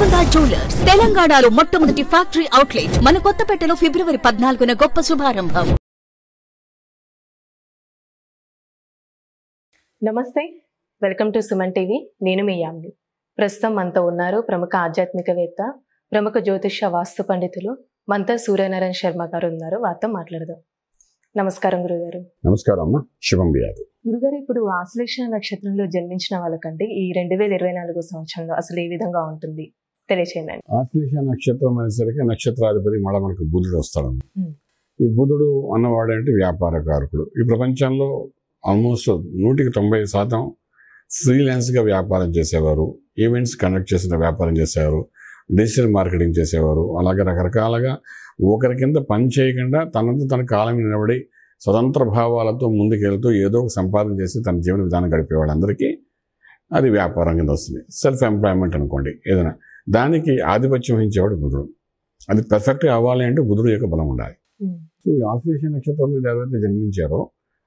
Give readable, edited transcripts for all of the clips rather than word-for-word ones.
Golconda jewellers తెలంగాణలో మొట్టమొదటి factory outlet మన కొత్తపేటలో ఫిబ్రవరి 14న గొప్ప శుభారంభం. నమస్తే, వెల్కమ్ టు సుమన్ టీవీ. నేను మీ యామిని. ప్రస్తుతం మనతో ఉన్నారు ప్రముఖ ఆధ్యాత్మికవేత్త, ప్రముఖ జ్యోతిష వాస్తు పండితులు మంతా సూర్యనారాయణ శర్మ గారు ఉన్నారు. వారితో మాట్లాడదాం. నమస్కారం గురుగారు. నమస్కారం అమ్మ, శుభం వ్యాధి. గురుగారు, ఇప్పుడు ఆశ్లేష నక్షత్రంలో జన్మించిన వాళ్ళకంటే ఈ 2024 సంవత్సరంలో అసలు ఏ విధంగా ఉంటుంది తెలియచేయండి. ఆశ్లేష నక్షత్రం అనేసరికి నక్షత్రాధిపతి మళ్ళీ మనకు బుధుడు వస్తాడు. ఈ బుధుడు అన్నవాడంటే వ్యాపార కారకుడు. ఈ ప్రపంచంలో ఆల్మోస్ట్ 190% ఫ్రీలాన్స్గా వ్యాపారం చేసేవారు, ఈవెంట్స్ కండక్ట్ చేసిన వ్యాపారం చేసేవారు, డిజిటల్ మార్కెటింగ్ చేసేవారు, అలాగే రకరకాలుగా ఒకరి కింద పని చేయకుండా తనంతా తన కాలం నిలబడి స్వతంత్ర భావాలతో ముందుకెళ్తూ ఏదో ఒక సంపాదన చేసి తన జీవన విధానం గడిపే వాళ్ళందరికీ అది వ్యాపారం కింద వస్తుంది. సెల్ఫ్ ఎంప్లాయ్మెంట్ అనుకోండి ఏదైనా. దానికి ఆధిపత్యం వహించేవాడు బుధుడు. అది పర్ఫెక్ట్గా అవ్వాలి అంటే బుధుడు యొక్క బలం ఉండాలి. సో ఈ ఆశ్లేష నక్షత్రం మీద ఎవరైతే జన్మించారో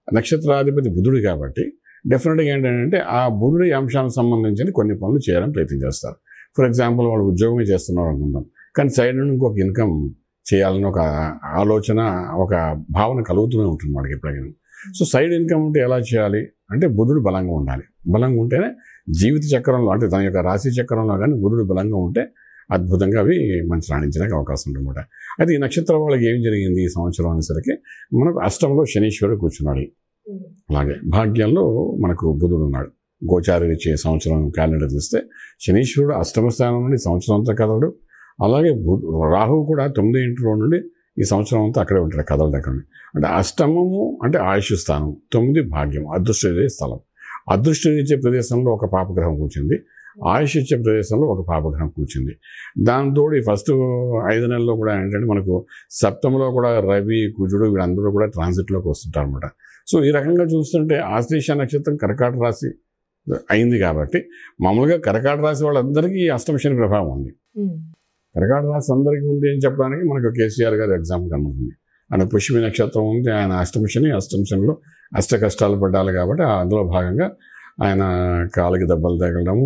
నక్షత్రాధిపతి బుధుడు కాబట్టి డెఫినెట్గా ఏంటంటే ఆ బుధుడి అంశానికి సంబంధించిన కొన్ని పనులు చేయడానికి ప్రయత్నం చేస్తారు. ఫర్ ఎగ్జాంపుల్ వాళ్ళు ఉద్యోగమే చేస్తున్నారు అనుకుందాం, కానీ సైడ్ నుండి ఇంకొక ఇన్కమ్ చేయాలని ఒక ఆలోచన, ఒక భావన కలుగుతూనే ఉంటుంది వాడికి ఎప్పుడైనా. సో సైడ్ ఇన్కమ్ ఉంటే ఎలా చేయాలి అంటే బుధుడు బలంగా ఉండాలి. బలంగా ఉంటేనే జీవిత చక్రంలో అంటే తన యొక్క రాశి చక్రంలో కానీ బుధుడు బలంగా ఉంటే అద్భుతంగా అవి మంచి రాణించడానికి అవకాశం ఉంటుందన్నమాట. అయితే ఈ నక్షత్రం వాళ్ళకి ఏం జరిగింది ఈ సంవత్సరం అనేసరికి మనకు అష్టంలో శనీశ్వరుడు కూర్చున్నాడు. అలాగే భాగ్యంలో మనకు బుధుడు ఉన్నాడు. గోచారి ఇచ్చే సంవత్సరం క్యాలెండర్ తీస్తే శనీశ్వరుడు అష్టమ స్థానం నుండి సంవత్సరం అంతా కదలడు. అలాగే రాహువు కూడా 9 ఇంట్లో నుండి ఈ సంవత్సరం అంతా అక్కడే ఉంటాడు, కదలడు అక్కడ. అంటే అష్టమము అంటే ఆయుష్ స్థానం, 9 భాగ్యం, అదృష్ట స్థలం. అదృష్టం ఇచ్చే ప్రదేశంలో ఒక పాపగ్రహం కూర్చుంది, ఆయుష్ ఇచ్చే ప్రదేశంలో ఒక పాపగ్రహం కూర్చుంది. దాంతో ఈ ఫస్ట్ 5 నెలల్లో కూడా ఏంటంటే మనకు సప్తమంలో కూడా రవి, కుజుడు వీళ్ళందరూ కూడా ట్రాన్సిట్లోకి వస్తుంటారు అనమాట. సో ఈ రకంగా చూస్తుంటే ఆశ్లేష నక్షత్రం కర్కాట రాశి అయింది కాబట్టి మామూలుగా కర్కాట రాశి వాళ్ళందరికీ అష్టమ శని ప్రభావం ఉంది. కర్కాట రాశి అందరికీ ఉంది అని చెప్పడానికి మనకు కేసీఆర్ గారి ఎగ్జాంపుల్ కనబడుతుంది. ఆయన పుష్యమి నక్షత్రం ఉంది, ఆయన అష్టమ శనిలో అష్ట కష్టాలు పడ్డాలి కాబట్టి అందులో భాగంగా ఆయన కాలికి దెబ్బలు తగలడము,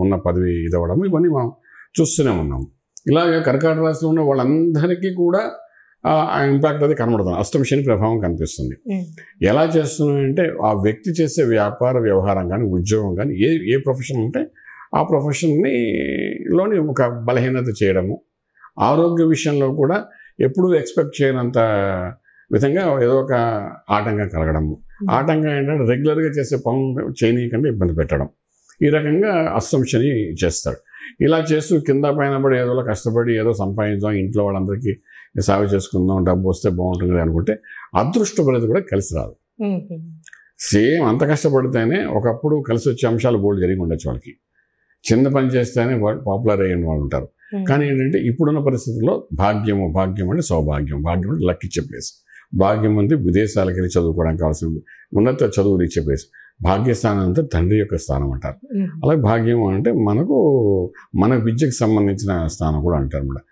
ఉన్న పదవి ఇదవ్వడము ఇవన్నీ మనం చూస్తూనే ఉన్నాము. ఇలాగే కర్కాట రాశిలో ఉన్న వాళ్ళందరికీ కూడా ఆ ఇంపాక్ట్ అది కనబడుతుంది, అష్టమ శని ప్రభావం కనిపిస్తుంది. ఎలా చేస్తున్నాయంటే ఆ వ్యక్తి చేసే వ్యాపార వ్యవహారం కానీ ఉద్యోగం కానీ ఏ ప్రొఫెషన్ ఉంటే ఆ ప్రొఫెషన్లోని ఒక బలహీనత చేయడము, ఆరోగ్య విషయంలో కూడా ఎప్పుడూ ఎక్స్పెక్ట్ చేయనంత విధంగా ఏదో ఒక ఆటంకం కలగడము. ఆటంకం ఏంటంటే రెగ్యులర్గా చేసే పనులు చేయనీయకుండా ఇబ్బంది పెట్టడం. ఈ రకంగా అష్టమ శని చేస్తాడు. ఇలా చేస్తూ కింద పైన పడి ఏదో కష్టపడి ఏదో సంపాదించాం, ఇంట్లో వాళ్ళందరికీ సాగు చేసుకుందాం, డబ్బు వస్తే బాగుంటుంది అనుకుంటే అదృష్ట బలది కూడా కలిసి రాదు. సేమ్ అంత కష్టపడితేనే ఒకప్పుడు కలిసి వచ్చే అంశాలు బోల్డ్ జరిగి ఉండొచ్చు వాళ్ళకి. చిన్న పని చేస్తేనే పాపులర్ అయిన వాళ్ళు ఉంటారు. కానీ ఏంటంటే ఇప్పుడున్న పరిస్థితుల్లో భాగ్యం అంటే సౌభాగ్యం, భాగ్యం అంటే లక్ ఇచ్చే ప్లేస్. భాగ్యం అంటే విదేశాలకు వెళ్ళి చదువుకోవడానికి కావాల్సిన ఉన్నత చదువులు ఇచ్చే ప్లేస్. భాగ్యస్థానం అంటే తండ్రి యొక్క స్థానం అంటారు. అలాగే భాగ్యం అంటే మన విద్యకు సంబంధించిన స్థానం కూడా అంటారు అన్నమాట.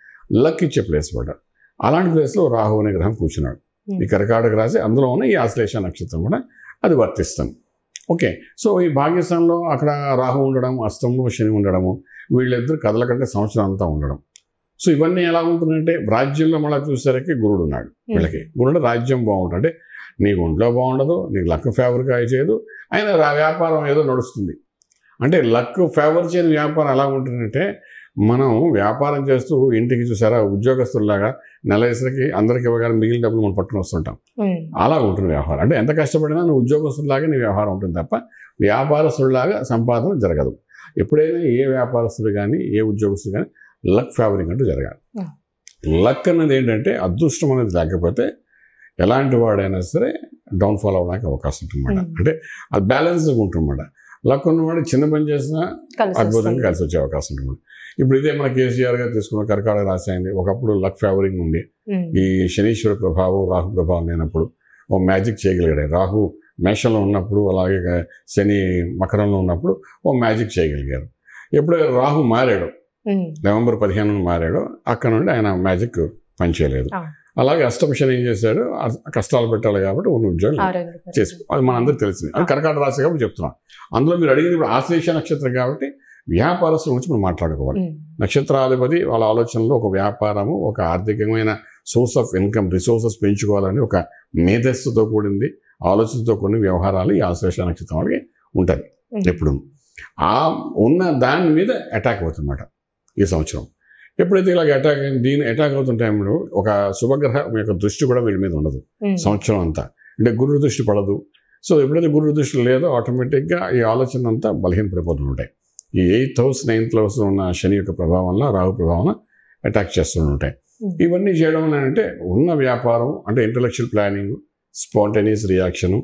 లక్ ఇచ్చే ప్లేస్ కూడా. అలాంటి ప్లేస్లో రాహు అనే గ్రహం కూర్చున్నాడు. ఈ కర్కాటక రాశి అందులో ఉన్న ఈ ఆశ్లేష నక్షత్రం కూడా అది వర్తిస్తుంది. ఓకే, సో ఈ భాగ్యస్థానంలో అక్కడ రాహు ఉండడం, అష్టంలో శని ఉండడము, వీళ్ళిద్దరు కదలకంటే సంవత్సరం అంతా ఉండడం. సో ఇవన్నీ ఎలా ఉంటుందంటే రాజ్యంలో మళ్ళీ చూసేసరికి గురుడు ఉన్నాడు. వీళ్ళకి గురుడు రాజ్యం బాగుంటుంది. అంటే నీకు ఒంట్లో బాగుండదు, నీకు లక్ ఫేవర్గా చేయదు, అయినా వ్యాపారం ఏదో నడుస్తుంది. అంటే లక్ ఫేవర్ చేయని వ్యాపారం ఎలా ఉంటుందంటే మనం వ్యాపారం చేస్తూ ఇంటికి చూసారా ఉద్యోగస్తుల్లాగా నెలసరికి అందరికి ఇవ్వగానే మిగిలిన డబ్బులు మనం పట్టుకుని వస్తుంటాం. అలా ఉంటుంది వ్యవహారం. అంటే ఎంత కష్టపడినా నువ్వు ఉద్యోగస్తులాగా నీ వ్యవహారం ఉంటుంది తప్ప వ్యాపారస్తుడిలాగా సంపాదన జరగదు. ఎప్పుడైనా ఏ వ్యాపారస్తుడు కానీ ఏ ఉద్యోగస్తుడు కానీ లక్ ఫేవరింగ్ అంటూ జరగాలి. లక్ అన్నది ఏంటంటే అదృష్టం అనేది లేకపోతే ఎలాంటి వాడైనా సరే డౌన్ఫాల్ అవ్వడానికి అవకాశం ఉంటుందన్నమాట. అంటే అది బ్యాలెన్స్గా ఉంటుందన్నమాట. లక్ ఉన్నవాడు చిన్న పని చేసినా అద్భుతంగా కలిసి వచ్చే అవకాశం ఉంటుంది. ఇప్పుడు ఇదే మన కేసీఆర్ గారు తీసుకున్న కర్కాటక రాశి అయింది. ఒకప్పుడు లక్ ఫేవరింగ్ ఉంది. ఈ శనీశ్వర ప్రభావం, రాహు ప్రభావం లేనప్పుడు ఓ మ్యాజిక్ చేయగలిగాడు. రాహు మేషంలో ఉన్నప్పుడు, అలాగే శని మకరంలో ఉన్నప్పుడు ఓ మ్యాజిక్ చేయగలిగారు. ఎప్పుడు రాహు మారాడు, నవంబర్ 15 మారాడు, అక్కడ నుండి ఆయన మ్యాజిక్ పనిచేయలేదు. అలాగే అష్టమ శని ఏం చేశాడు, కష్టాలు పెట్టాలి కాబట్టి ఉన్న ఉద్యోగం చేసుకో, అది మనందరికీ తెలిసింది. అది కర్కాటక రాశి కాబట్టి చెప్తున్నాం. అందులో మీరు అడిగింది ఇప్పుడు ఆశ్లేష నక్షత్రం కాబట్టి వ్యాపారస్తుల గురించి మనం మాట్లాడుకోవాలి. నక్షత్రాధిపతి వాళ్ళ ఆలోచనలో ఒక వ్యాపారము, ఒక ఆర్థికమైన సోర్స్ ఆఫ్ ఇన్కమ్, రిసోర్సెస్ పెంచుకోవాలని ఒక మేధస్సుతో కూడింది, ఆలోచనతో కూడిన వ్యవహారాలు ఈ ఆశ్లేష నక్షత్రం వాళ్ళకి ఉంటుంది ఎప్పుడు. ఆ ఉన్న దాని మీద అటాక్ అవుతుందన్నమాట ఈ సంవత్సరం. ఎప్పుడైతే ఇలాగ అటాక్ అవుతున్న టైంలో ఒక శుభగ్రహం యొక్క దృష్టి కూడా వీళ్ళ మీద ఉండదు సంవత్సరం అంతా. అంటే గురుడు దృష్టి పడదు. సో ఎప్పుడైతే గురుడు దృష్టి లేదో ఆటోమేటిక్గా ఈ ఆలోచన అంతా బలహీనపడిపోతూ ఉంటాయి. ఈ 8th house 9th house ఉన్న శని యొక్క ప్రభావంలో, రాహు ప్రభావం అటాక్ చేస్తూ ఉంటాయి. ఇవన్నీ చేయడం అంటే ఉన్న వ్యాపారం అంటే intellectual planning, spontaneous reaction,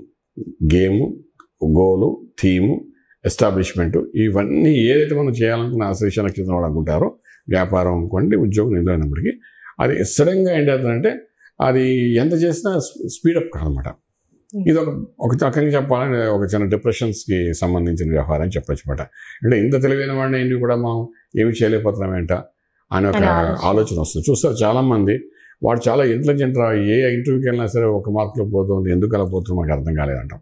game, goal, theme, establishment, ఇవన్నీ ఏదైతే మనం చేయాలనుకున్న ఆశ్లేష నక్షత్రం వాళ్ళు అనుకుంటారో, వ్యాపారం అనుకోండి, ఉద్యోగం నిలబడినప్పటికీ అది సడన్గా ఏంటంటే అది ఎంత చేసినా స్పీడప్ కాదనమాట. ఇది ఒక రకంగా చెప్పాలంటే ఒక చిన్న డిప్రెషన్స్కి సంబంధించిన వ్యవహారం అని చెప్పచ్చు అనమాట. అంటే ఇంత తెలివైన వాడిని ఏంటి కూడా మనం ఏమి చేయలేకపోతున్నాం ఏంట అని ఒక ఆలోచన వస్తుంది. చూస్తారు చాలామంది వాడు చాలా ఇంటెలిజెంట్ రా, ఏ ఇంటర్వ్యూకి వెళ్ళినా సరే ఒక మార్కులో పోతుంది, ఎందుకు అలా పోతుందో మాకు అర్థం కాలేదంటాం.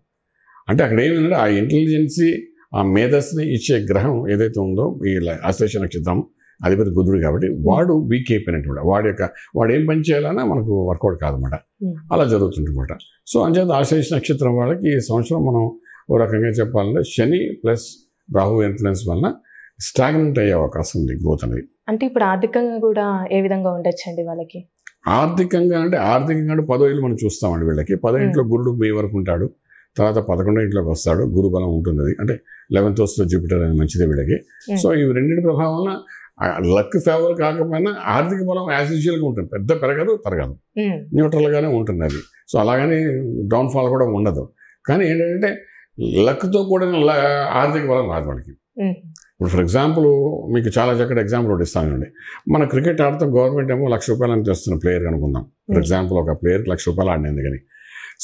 అంటే అక్కడ ఏమిటంటే ఆ ఇంటెలిజెన్సీ, ఆ మేధస్ని ఇచ్చే గ్రహం ఏదైతే ఉందో ఈ ఆశ్లేష నక్షత్రం అధిపతి బుధుడు కాబట్టి వాడు వీక్ అయిపోయినట్టు, వాడు ఏం పని చేయాలన్నా మనకు వర్కౌట్ కాదన్నమాట. అలా జరుగుతుందన్నమాట. సో అంచేత ఆశ్లేష నక్షత్రం వాళ్ళకి ఈ సంవత్సరం మనం ఓ రకంగా చెప్పాలంటే శని ప్లస్ రాహు ఇన్ఫ్లుయెన్స్ వలన స్టాగ్నెంట్ అయ్యే అవకాశం ఉంది గ్రోత్ అనేది. అంటే ఇప్పుడు ఆర్థికంగా కూడా ఏ విధంగా ఉండొచ్చండి వాళ్ళకి? ఆర్థికంగా 10వ ఇల్లు మనం చూస్తామండి వీళ్ళకి. 10వ ఇంట్లో గురుడు మే వరకు ఉంటాడు, తర్వాత 11వ ఇంట్లోకి వస్తాడు, గురు బలం ఉంటుంది. అది అంటే 11th house జూపిటర్ అనేది మంచిదే వీళ్ళకి. సో ఇవి రెండింటి ప్రభావం వల్ల లక్ ఫేవర్ కాకపోయినా ఆర్థిక బలం యాజ్ యూజువల్గా ఉంటుంది, పెద్ద పెరగదు తరగదు, న్యూట్రల్గానే ఉంటుంది అది. సో అలాగని డౌన్ఫాల్ కూడా ఉండదు. కానీ ఏంటంటే లక్తో కూడిన ఆర్థిక బలం రాదు వాళ్ళకి. ఇప్పుడు ఫర్ ఎగ్జాంపుల్ మీకు చాలా చక్కటి ఎగ్జాంపుల్ ఒకటి ఇస్తానండి. మన క్రికెట్ ఆడితే గవర్నమెంట్ ఏమో ₹1,00,000 అని తెస్తున్న ప్లేయర్ అనుకుందాం. ఫర్ ఎగ్జాంపుల్ ఒక ప్లేయర్కి ₹1,00,000 ఆడినంది కానీ.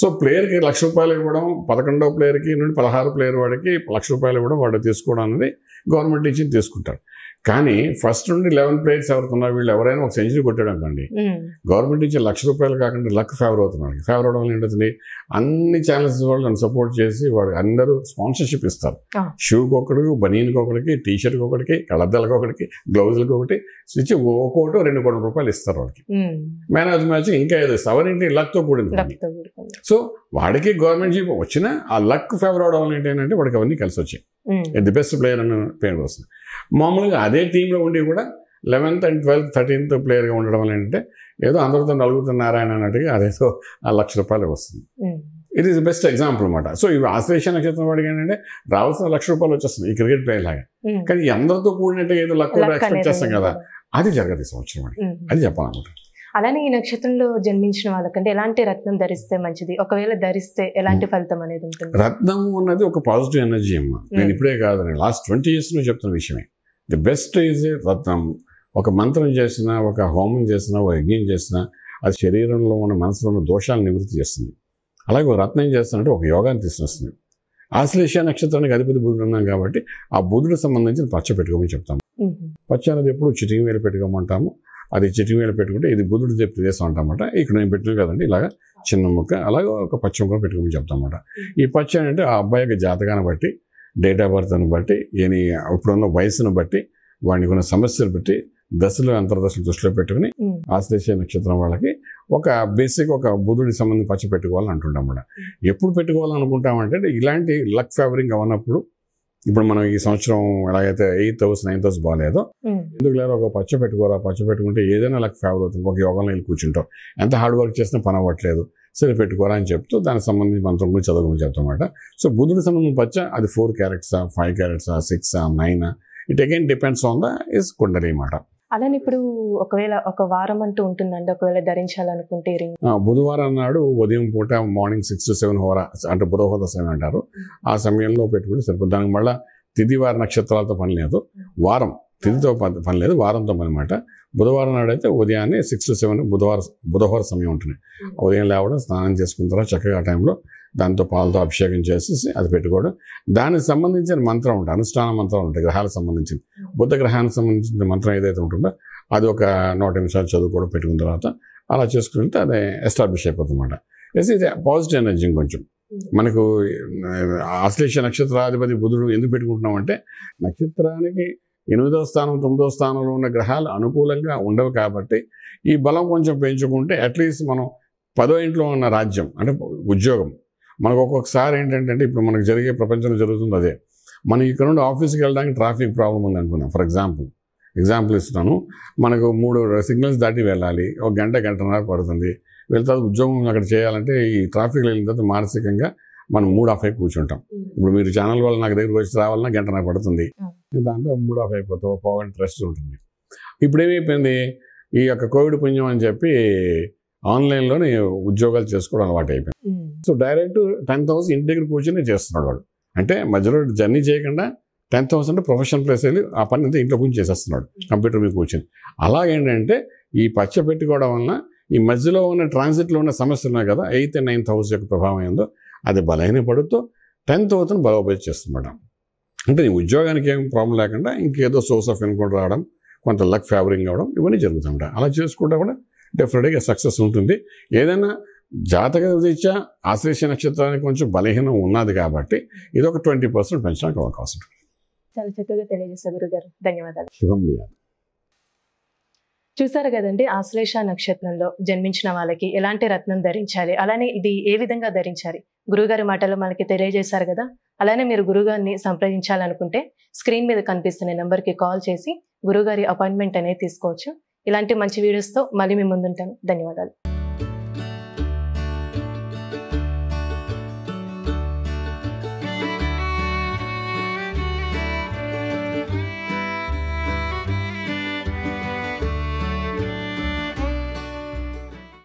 సో ప్లేయర్కి ₹1,00,000 ఇవ్వడం, 11వ ప్లేయర్కి నుండి 16 ప్లేయర్ వాడికి ₹1,00,000 ఇవ్వడం, వాడు తీసుకోవడం అనేది గవర్నమెంట్ ఇచ్చి తీసుకుంటారు. కానీ ఫస్ట్ నుండి 11 ప్లేయర్స్ ఎవరుతున్నారు, వీళ్ళు ఎవరైనా ఒక సెంచరీ కొట్టాడు అనుకోండి, గవర్నమెంట్ ఇచ్చే ₹1,00,000 కాకుండా లక్ ఫేవర్ అవుతున్నాడు. ఫేవర్ అవడం వల్ల ఏంటవుతుంది, అన్ని ఛానల్స్ వాళ్ళు నన్ను సపోర్ట్ చేసి వాడు అందరూ స్పాన్సర్షిప్ ఇస్తారు. షూకి ఒకటికి, బనీన్కి ఒకటికి, టీషర్ట్కి ఒకటికి, కళ్ళద్దాలకు ఒకటికి, గ్లౌజులకి ఒకటి ఇచ్చి ₹1 2 కోట్ల రూపాయలు ఇస్తారు వాళ్ళకి. మ్యాన్ ఆఫ్ ది మ్యాచ్ ఇంకా ఏదో ఎవరింటి లక్తో కూడింది. సో వాడికి గవర్నమెంట్ జీప్ వచ్చినా ఆ లక్ ఫేవర్ అవడం వల్ల ఏంటంటే వాడికి అవన్నీ కలిసి వచ్చాయి. ది బెస్ట్ ప్లేయర్ అన్న పేరు వస్తుంది. మామూలుగా అదే టీంలో ఉండి కూడా 11th and 12th 13th ప్లేయర్గా ఉండడం వల్ల ఏంటంటే ఏదో అందరితో నలుగుతున్నారాయన అన్నట్టుగా అదేదో ఆ ₹1,00,000 వస్తుంది. ఇట్ ఈస్ బెస్ట్ ఎగ్జాంపుల్ అనమాట. సో ఇవి ఆశ్లేష నక్షత్రం వాడికి ఏంటంటే రావాల్సిన ₹1,00,000 వచ్చేస్తుంది ఈ క్రికెట్ ప్లేయర్ లాగా. కానీ అందరితో కూడినట్టు ఏదో లక్ ఎక్స్పెక్ట్ చేస్తాం కదా, అది జరగదు ఈ సంవత్సరం వాడికి. అది చెప్పాలన్నమాట. అలానే ఈ నక్షత్రంలో జన్మించిన వాళ్ళకంటే ఎలాంటి రత్నం ధరిస్తే మంచిది, ఒకవేళ ధరిస్తే ఎలాంటి ఫలితం అనేది ఉంటుంది? రత్నం అన్నది ఒక పాజిటివ్ ఎనర్జీ అమ్మా. నేను ఇప్పుడే కాదు, నేను లాస్ట్ 20 years చెప్తున్న విషయమే. ది బెస్ట్ ఈజ్ రత్నం. ఒక మంత్రం చేసినా, ఒక హోమం చేసినా, ఒక యజ్ఞం చేసినా అది శరీరంలో ఉన్న మనసులో ఉన్న దోషాలను నివృత్తి చేస్తుంది. అలాగే ఒక రత్నం చేస్తానంటే ఒక యోగాన్ని తీసుకొస్తుంది. ఆశ్లేష నక్షత్రానికి అధిపతి బుధుడు ఉన్నాం కాబట్టి ఆ బుధుడికి సంబంధించిన పచ్చ పెట్టుకోమని చెప్తాము. పచ్చ అనేది ఎప్పుడు చిటికి వేలు పెట్టుకోమంటాము. అది చిటికి వేలు పెట్టుకుంటే ఇది బుధుడు ప్రదేశం అంటామన్నమాట. ఇక్కడ నేను పెట్టిన కదండి ఇలాగా చిన్న ముక్క, అలాగే ఒక పచ్చ ముక్క పెట్టుకోమని చెప్తామన్నమాట. ఈ పచ్చ అంటే ఆ అబ్బాయి యొక్క జాతకాన్ని బట్టి, డేట్ ఆఫ్ బర్త్ని బట్టి, ఇప్పుడున్న వయసును బట్టి, వాడికి ఉన్న సమస్యలు బట్టి, దశలు అంతర్దశలు దృష్టిలో పెట్టుకుని ఆశ్లేష నక్షత్రం వాళ్ళకి ఒక బేసిక్ ఒక బుధుడికి సంబంధించి పచ్చ పెట్టుకోవాలని అంటుంటామన్నమాట. ఎప్పుడు పెట్టుకోవాలనుకుంటామంటే ఇలాంటి లక్ ఫేవరింగ్ అవన్నప్పుడు, ఇప్పుడు మనం ఈ సంవత్సరం ఎలాగైతే 8th house 9th house బాగాలేదో, ఎందుకు లేదా ఒక పచ్చ పెట్టుకోరా, పచ్చ పెట్టుకుంటే ఏదైనా లక్ ఫేవర్ అవుతుంది. ఒక యోగంలో వెళ్ళి కూర్చుంటాం, ఎంత హార్డ్ వర్క్ చేసినా పని అవ్వట్లేదు, సరే పెట్టుకోరా అని చెప్తూ దానికి సంబంధించి మంత్రం గురించి చదవమని చెప్తామన్నమాట. సో బుధుడికి సంబంధించిన పచ్చ అది 4 carats 5 carats 6 9 it again depends on the is kundali అన్నమాట. అలానే ఇప్పుడు ఒకవేళ ఒక వారం అంటూ ఉంటుందండి, ఒకవేళ ధరించాలనుకుంటే బుధవారం నాడు ఉదయం పూట మార్నింగ్ 6 to 7 హోరా అంటే బుధహోద సమయం అంటారు, ఆ సమయంలో పెట్టుకుంటే సరిపోతుంది. దానికి మళ్ళీ తిథి వార నక్షత్రాలతో పని లేదు, వారం తిథితో పని లేదు, వారంతో పని అనమాట. బుధవారం నాడు అయితే ఉదయాన్నే 6 to 7 బుధవార సమయం ఉంటుంది. ఉదయం లేవడం, స్నానం చేసుకున్న తర్వాత చక్కగా ఆ టైంలో దాంతో పాలతో అభిషేకం చేసేసి అది పెట్టుకోవడం. దానికి సంబంధించిన మంత్రం ఉంటుంది, అనుష్ఠాన మంత్రాలు ఉంటాయి గ్రహాలకు సంబంధించిన. బుధ గ్రహానికి సంబంధించిన మంత్రం ఏదైతే ఉంటుందో అది ఒక 100 నిమిషాలు చదువుకోవడం, పెట్టుకున్న తర్వాత అలా చేసుకుంటే అది ఎస్టాబ్లిష్ అయిపోతుంది అనమాట. ఇది పాజిటివ్ ఎనర్జీ. కొంచెం మనకు ఆశ్లేష నక్షత్రాధిపతి బుధుడు ఎందుకు పెట్టుకుంటున్నాం అంటే నక్షత్రానికి 8వ స్థానం 9వ స్థానంలో ఉన్న గ్రహాలు అనుకూలంగా ఉండవు కాబట్టి ఈ బలం కొంచెం పెంచుకుంటే అట్లీస్ట్ మనం 10వ ఇంట్లో ఉన్న రాజ్యం అంటే ఉద్యోగం మనకు ఒక్కొక్కసారి ఏంటంటే ఇప్పుడు మనకు జరిగే ప్రపంచంలో జరుగుతుంది అదే. మనం ఇక్కడ నుండి ఆఫీస్కి వెళ్ళడానికి ట్రాఫిక్ ప్రాబ్లం ఉంది అనుకున్నాం. ఫర్ ఎగ్జాంపుల్ ఇస్తున్నాను. మనకు 3 సిగ్నల్స్ దాటి వెళ్ళాలి, 1 గంట గంటన్నర పడుతుంది. వెళ్తా ఉద్యోగం అక్కడ చేయాలంటే ఈ ట్రాఫిక్లో వెళ్ళిన తర్వాత మానసికంగా మనం మూడ్ ఆఫ్ అయి కూర్చుంటాం. ఇప్పుడు మీరు ఛానల్ వల్ల నాకు దగ్గరికి వచ్చి రావాలన్నా గంటన్నర పడుతుంది, దాంతో మూడ్ ఆఫ్ అయిపోతావు, పోగంట రెస్ట్ ఉంటుంది. ఇప్పుడు ఏమైపోయింది, ఈ యొక్క కోవిడ్ పుణ్యం అని చెప్పి ఆన్లైన్లోనే ఉద్యోగాలు చేసుకోవడం అలవాటు అయిపోయింది. సో డైరెక్ట్ 10,000 ఇంటి దగ్గర కూర్చొని చేస్తున్నాడు వాడు. అంటే మధ్యలో జర్నీ చేయకుండా 10,000 ప్రొఫెషనల్ ప్లేస్ వెళ్ళి ఆ పని అంతా ఇంట్లో కూర్చొని చేసేస్తున్నాడు కంప్యూటర్ మీద కూర్చొని. అలాగేంటంటే ఈ పచ్చ పెట్టుకోవడం వలన ఈ మధ్యలో ఉన్న ట్రాన్సిట్లో ఉన్న సమస్యలు ఉన్నాయి కదా, 8 and 9,000 యొక్క ప్రభావం ఏందో అది బలహీనపడుతూ 10,000 బలోపేతం చేస్తున్నాడు. అంటే నీ ఉద్యోగానికి ఏం ప్రాబ్లం లేకుండా ఇంకేదో సోర్స్ ఆఫ్ ఇన్కమ్ రావడం, కొంత లక్ ఫేవరింగ్ అవ్వడం, ఇవన్నీ జరుగుతుంటాయి. అలా చేసుకుంటే కూడా డెఫినెట్గా సక్సెస్ ఉంటుంది. ఏదైనా జాతక రీత్యా ఆశ్లేష నక్షత్రానికి కొంచెం బలహీనం ఉన్నది కాబట్టి ఇది ఒక 20% పెంచడానికి అవకాశం ఉంటుంది. చాలా చక్కగా తెలియజేశారు గురుగారు, ధన్యవాదాలు. శుభం. చూసారు కదండి, ఆశ్లేష నక్షత్రంలో జన్మించిన వాళ్ళకి ఎలాంటి రత్నం ధరించాలి, అలానే ఇది ఏ విధంగా ధరించాలి గురుగారి మాటలు మనకి తెలియజేశారు కదా. అలానే మీరు గురుగారిని సంప్రదించాలనుకుంటే స్క్రీన్ మీద కనిపిస్తున్న నెంబర్కి కాల్ చేసి గురుగారి అపాయింట్మెంట్ అనేది తీసుకోవచ్చు. ఇలాంటి మంచి వీడియోస్తో మళ్ళీ మీ ముందుంటాను. ధన్యవాదాలు.